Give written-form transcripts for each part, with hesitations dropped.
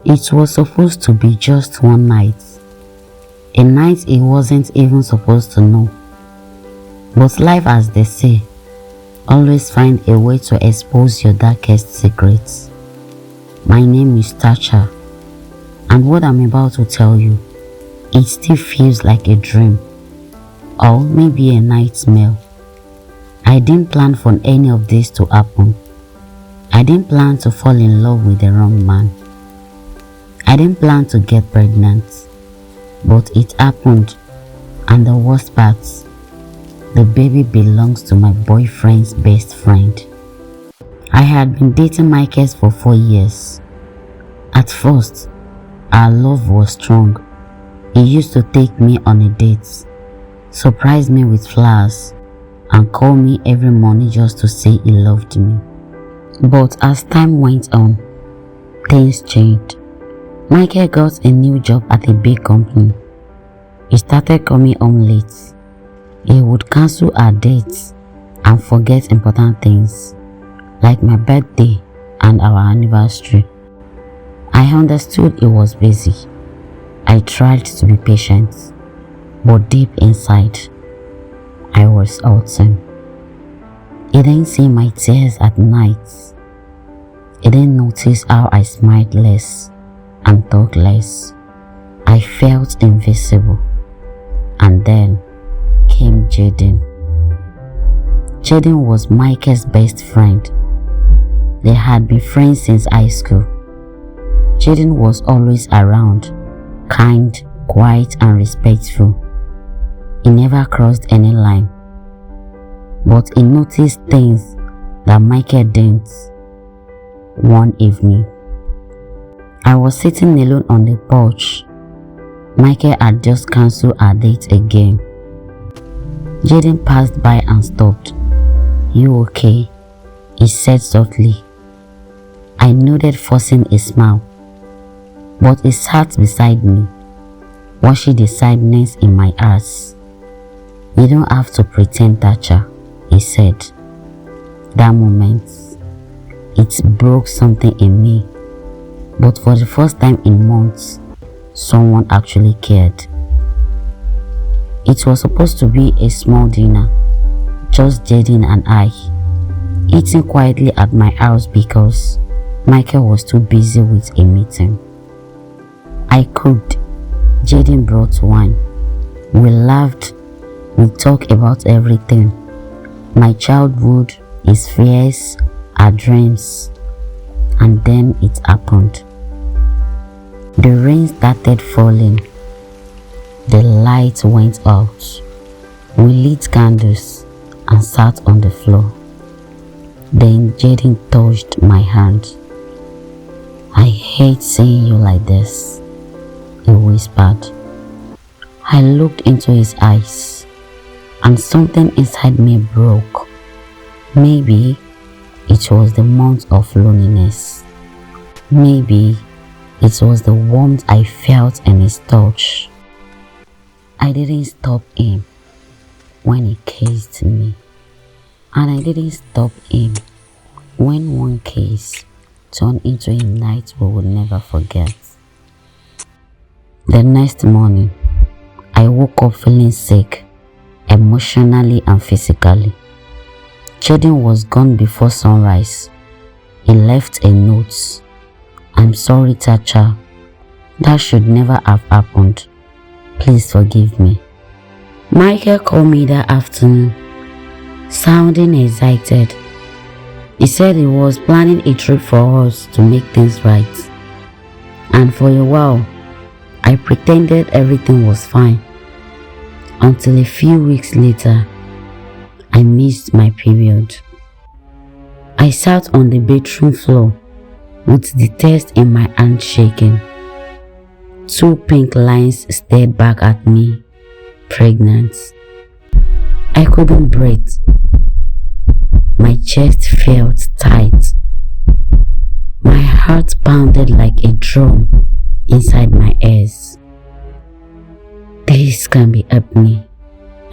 It was supposed to be just one night. A night he wasn't even supposed to know. But life, as they say, always find a way to expose your darkest secrets. My name is Tasha, and what I'm about to tell you, it still feels like a dream, or maybe a nightmare. I didn't plan for any of this to happen. I didn't plan to fall in love with the wrong man. I didn't plan to get pregnant, but it happened, and the worst part, the baby belongs to my boyfriend's best friend. I had been dating Michael for 4 years. At first, our love was strong. He used to take me on a date, surprise me with flowers, and call me every morning just to say he loved me. But as time went on, things changed. Michael got a new job at a big company. He started coming home late. He would cancel our dates and forget important things, like my birthday and our anniversary. I understood he was busy. I tried to be patient, but deep inside, I was hurting. He didn't see my tears at night. He didn't notice how I smiled less and talked less. I felt invisible. And then came Jayden. Jayden was Michael's best friend. They had been friends since high school. Jayden was always around, kind, quiet, and respectful. He never crossed any line. But he noticed things that Michael didn't. One evening, I was sitting alone on the porch. Michael had just cancelled our date again. Jayden passed by and stopped. "You okay?" he said softly. I nodded, forcing a smile. But he sat beside me, watching the sadness in my eyes. "You don't have to pretend, Tasha," he said. That moment, it broke something in me. But for the first time in months, someone actually cared. It was supposed to be a small dinner, just Jayden and I, eating quietly at my house because Michael was too busy with a meeting. I cooked. Jayden brought wine. We laughed. We talked about everything. My childhood, his fears, our dreams. And then it happened. The rain started falling. The light went out. We lit candles and sat on the floor. Then Jayden touched my hand. "I hate seeing you like this," he whispered. I looked into his eyes, and something inside me broke. Maybe it was the month of loneliness. Maybe it was the warmth I felt in his touch. I didn't stop him when he kissed me, and I didn't stop him when one kiss turned into a night we will never forget. The next morning, I woke up feeling sick, emotionally and physically. Jayden was gone before sunrise. He left a note. "I'm sorry, Tasha. That should never have happened. Please forgive me." Michael called me that afternoon, sounding excited. He said he was planning a trip for us to make things right. And for a while, I pretended everything was fine. Until a few weeks later, I missed my period. I sat on the bedroom floor with the test in my hand shaking. 2 pink lines stared back at me, pregnant. I couldn't breathe. My chest felt tight. My heart pounded like a drum inside my ears. "This can be happening,"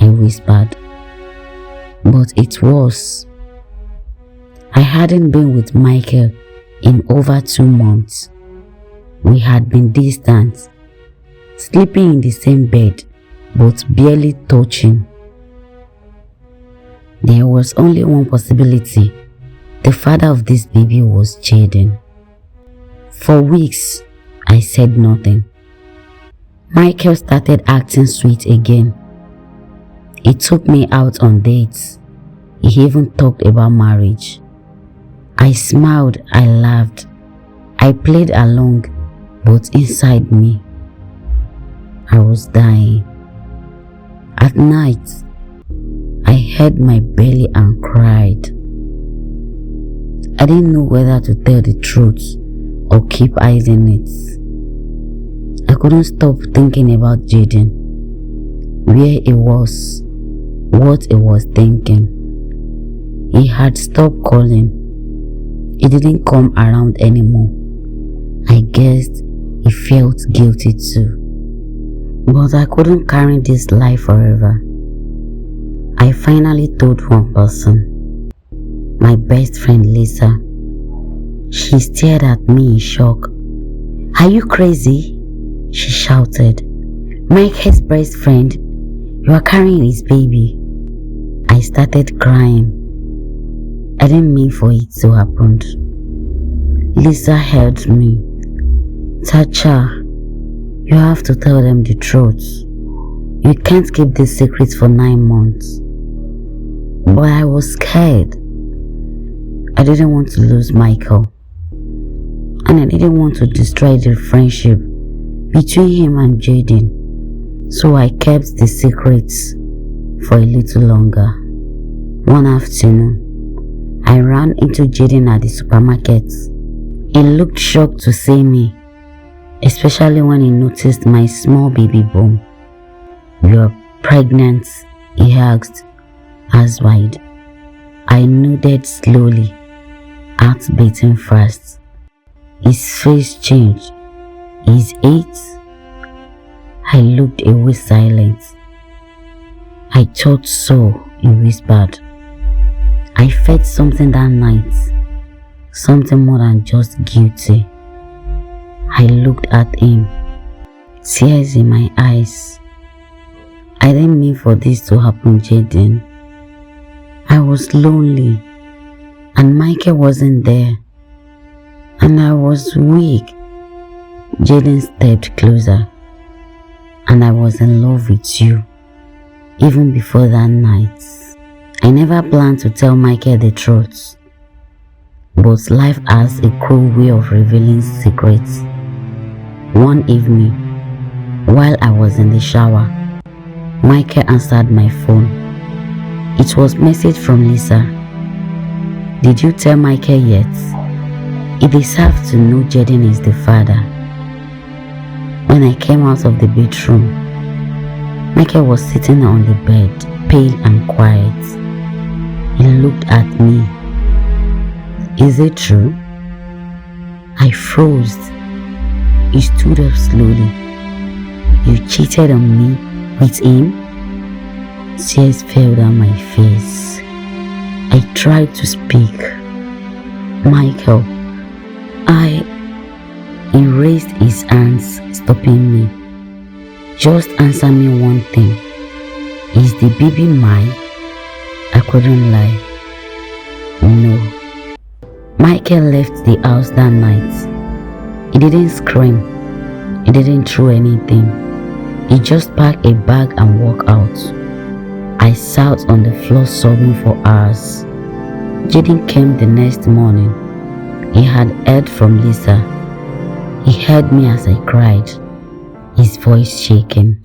I whispered. But it was. I hadn't been with Michael in over 2 months. We had been distant, sleeping in the same bed, but barely touching. There was only one possibility. The father of this baby was Jayden. For weeks, I said nothing. Michael started acting sweet again. He took me out on dates. He even talked about marriage. I smiled, I laughed. I played along, but inside me, I was dying. At night, I held my belly and cried. I didn't know whether to tell the truth or keep hiding it. I couldn't stop thinking about Jayden, where he was, what he was thinking. He had stopped calling. He didn't come around anymore. I guessed he felt guilty too. But I couldn't carry this life forever. I finally told one person, my best friend Lisa. She stared at me in shock. "Are you crazy?" she shouted. "Mike's best friend, you are carrying his baby." I started crying. I didn't mean for it to happen. Lisa held me. "Tasha, you have to tell them the truth. You can't keep this secret for 9 months." But I was scared. I didn't want to lose Michael. And I didn't want to destroy the friendship between him and Jayden. So I kept the secrets for a little longer. One afternoon, I ran into Jayden at the supermarket. He looked shocked to see me, especially when he noticed my small baby bump. "You're pregnant?" he asked, eyes wide. I nodded slowly, heart beating fast. His face changed. "Is 8? I looked away silent. "I thought so," he whispered. I felt something that night, something more than just guilty. I looked at him, tears in my eyes. "I didn't mean for this to happen, Jayden. I was lonely, and Michael wasn't there, and I was weak." Jayden stepped closer. "And I was in love with you, even before that night. I never planned to tell Michael the truth, but life has a cruel way of revealing secrets." One evening, while I was in the shower, Michael answered my phone. It was a message from Lisa. "Did you tell Michael yet? He deserves to know Jayden is the father." When I came out of the bedroom, Michael was sitting on the bed, pale and quiet. He looked at me. "Is it true?" I froze. He stood up slowly. "You cheated on me with him?" Tears fell down my face. I tried to speak. "Michael, He raised his hands, stopping me. "Just answer me one thing. Is the baby mine?" I couldn't lie. "No." Michael left the house that night. He didn't scream. He didn't throw anything. He just packed a bag and walked out. I sat on the floor sobbing for hours. Jayden came the next morning. He had heard from Lisa. He heard me as I cried, his voice shaking.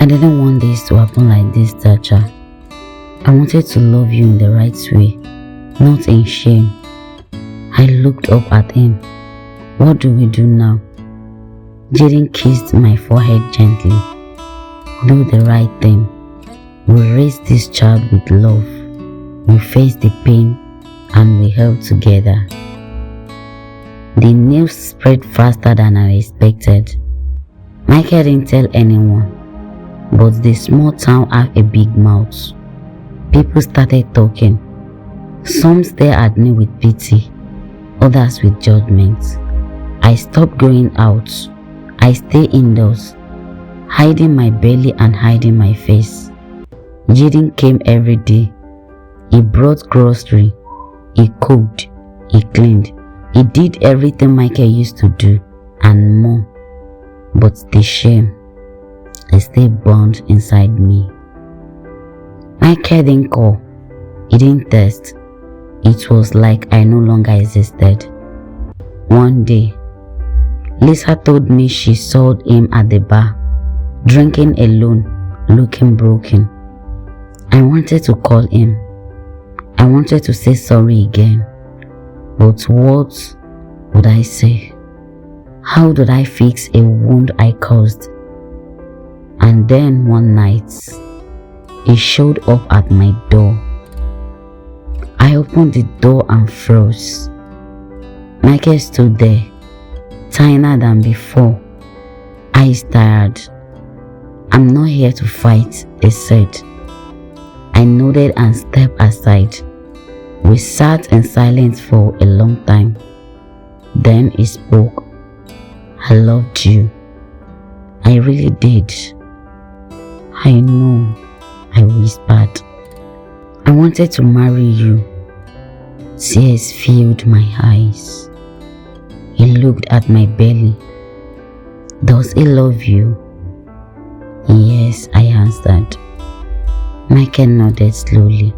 "I didn't want this to happen like this, Tasha. I wanted to love you in the right way, not in shame." I looked up at him. "What do we do now?" Jayden kissed my forehead gently. "Do the right thing. We raise this child with love. We face the pain and we help together." The news spread faster than I expected. Michael didn't tell anyone, but the small town had a big mouth. People started talking. Some stared at me with pity, others with judgment. I I stopped going out. I stay indoors, hiding my belly and hiding my face. Jayden came every day. He brought grocery, he cooked, he cleaned, he did everything Michael used to do and more. But the shame is still burned inside me. Michael didn't call, he didn't text. It was like I no longer existed. One day, Lisa told me she saw him at the bar, drinking alone, looking broken. I wanted to call him. I wanted to say sorry again. But what would I say? How did I fix a wound I caused? And then one night, he showed up at my door. I opened the door and froze. Michael stood there, tinier than before, eyes tired. "I'm not here to fight," he said. I nodded and stepped aside. We sat in silence for a long time. Then he spoke. "I loved you. I really did." "I know," I whispered. "I wanted to marry you." Tears filled my eyes. He looked at my belly. "Does he love you?" "Yes," I answered. Michael nodded slowly.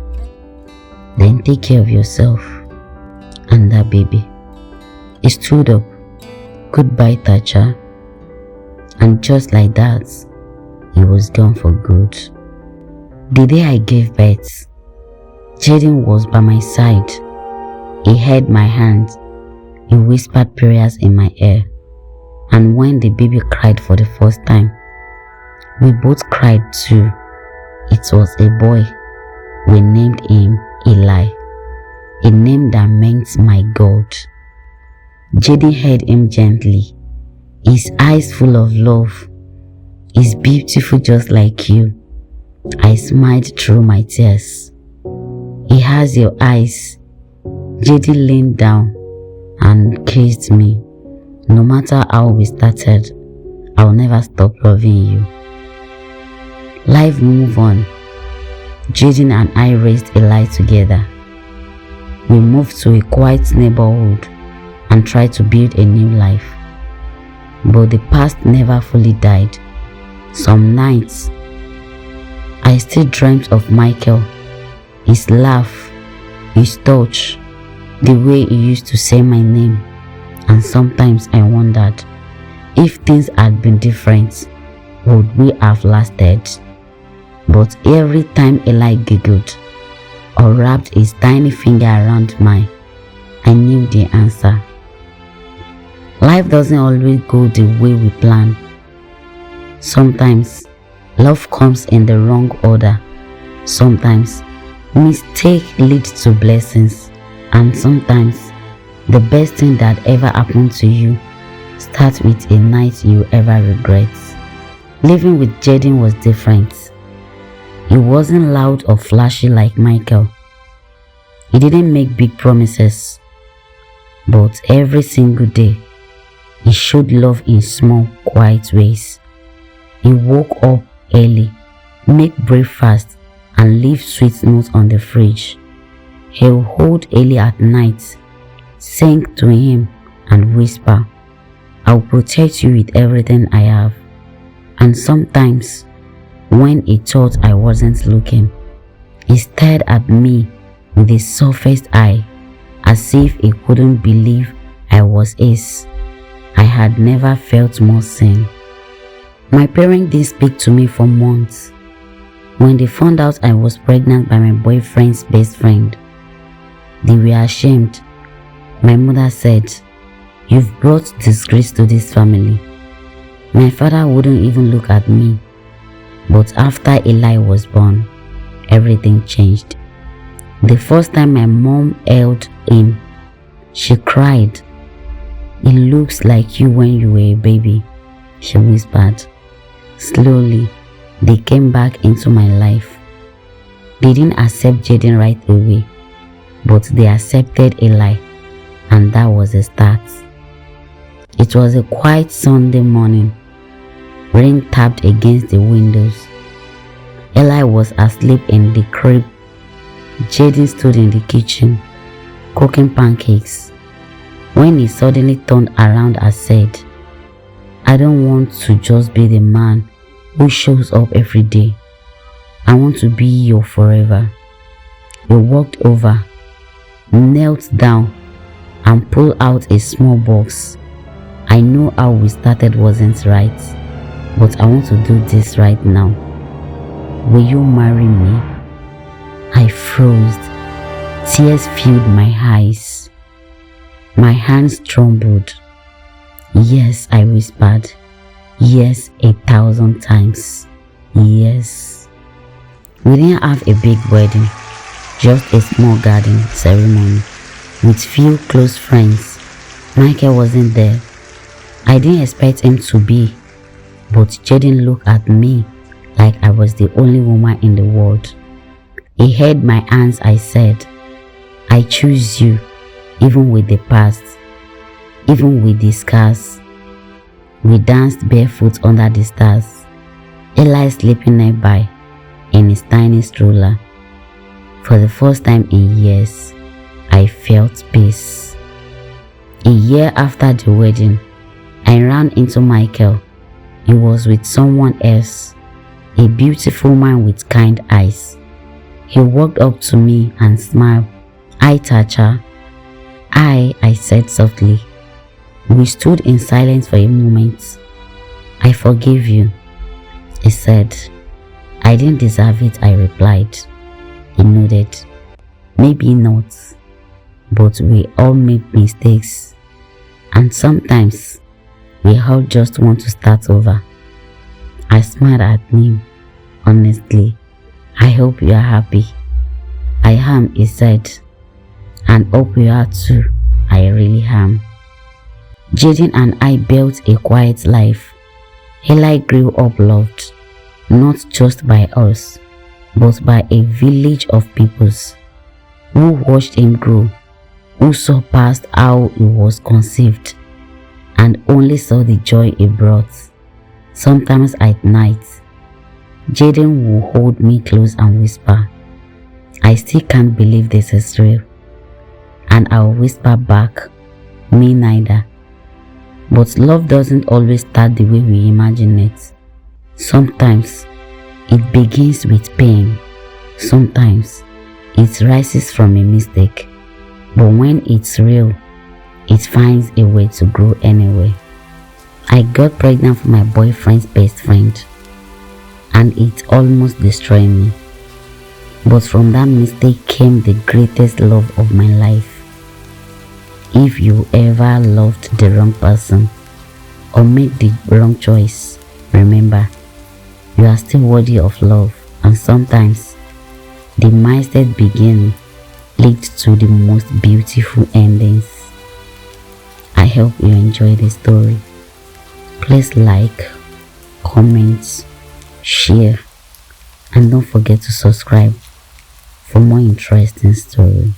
"Then take care of yourself and that baby." He stood up. "Goodbye, Tasha." And just like that, he was gone for good. The day I gave birth, Jayden was by my side. He held my hand. He whispered prayers in my ear. And when the baby cried for the first time, we both cried too. It was a boy. We named him Eli, a name that meant my God. Jayden held him gently, his eyes full of love. "He's beautiful just like you." I smiled through my tears. "He has your eyes." Jayden leaned down and kissed me. "No matter how we started, I'll never stop loving you." Life moved on. Jayden and I raised Eli together. We moved to a quiet neighborhood and tried to build a new life. But the past never fully died. Some nights, I still dreamt of Michael, his laugh, his touch, the way he used to say my name. And sometimes I wondered, if things had been different, would we have lasted? But every time Eli giggled or wrapped his tiny finger around mine, I knew the answer. Life doesn't always go the way we plan. Sometimes love comes in the wrong order. Sometimes mistake leads to blessings. And sometimes the best thing that ever happened to you starts with a night you ever regret. Living with Jayden was different. He wasn't loud or flashy like Michael. He didn't make big promises. But every single day, he showed love in small, quiet ways. He woke up early, make breakfast, and leave sweet notes on the fridge. He'll hold Eli at night, sing to him, and whisper, "I'll protect you with everything I have." And sometimes, when he thought I wasn't looking, he stared at me with his softest eye, as if he couldn't believe I was his. I had never felt more seen. My parents didn't speak to me for months. When they found out I was pregnant by my boyfriend's best friend, they were ashamed. My mother said, "You've brought disgrace to this family." My father wouldn't even look at me. But after Eli was born, everything changed. The first time my mom held him, she cried. "It looks like you when you were a baby," she whispered. Slowly, they came back into my life. They didn't accept Jayden right away, but they accepted Eli, and that was a start. It was a quiet Sunday morning. Rain tapped against the windows. Eli was asleep in the crib. Jayden stood in the kitchen, cooking pancakes, when he suddenly turned around and said, "I don't want to just be the man who shows up every day. I want to be your forever." He walked over, knelt down, and pulled out a small box. "I know how we started wasn't right, but I want to do this right now. Will you marry me?" I froze. Tears filled my eyes. My hands trembled. "Yes," I whispered. "Yes, 1,000 times. Yes." We didn't have a big wedding, just a small garden ceremony with few close friends. Michael wasn't there. I didn't expect him to be, but Jayden looked at me like I was the only woman in the world. He held my hands. I said, "I choose you, even with the past, even with the scars." We danced barefoot under the stars. Eli sleeping nearby in his tiny stroller. For the first time in years, I felt peace. A year after the wedding, I ran into Michael. He was with someone else, a beautiful man with kind eyes. He walked up to me and smiled. "Hi, Tasha." I said softly. We stood in silence for a moment. "I forgive you," he said. "I didn't deserve it," I replied. He nodded. "Maybe not, but we all make mistakes, and sometimes we all just want to start over." I smiled at him. "Honestly, I hope you are happy." "I am," he said. "And hope you are too." "I really am." Jayden and I built a quiet life. Eli grew up loved, not just by us, but by a village of peoples who watched him grow, who saw past how he was conceived, and only saw the joy he brought. Sometimes at night, Jayden will hold me close and whisper, "I still can't believe this is real." And I'll whisper back, "Me neither." But love doesn't always start the way we imagine it. Sometimes it begins with pain. Sometimes it rises from a mistake. But when it's real, it finds a way to grow anyway. I got pregnant for my boyfriend's best friend, and it almost destroyed me. But from that mistake came the greatest love of my life. If you ever loved the wrong person or made the wrong choice, remember, you are still worthy of love, and sometimes the mindset beginning leads to the most beautiful endings. I hope you enjoy the story. Please like, comment, share, and don't forget to subscribe for more interesting stories.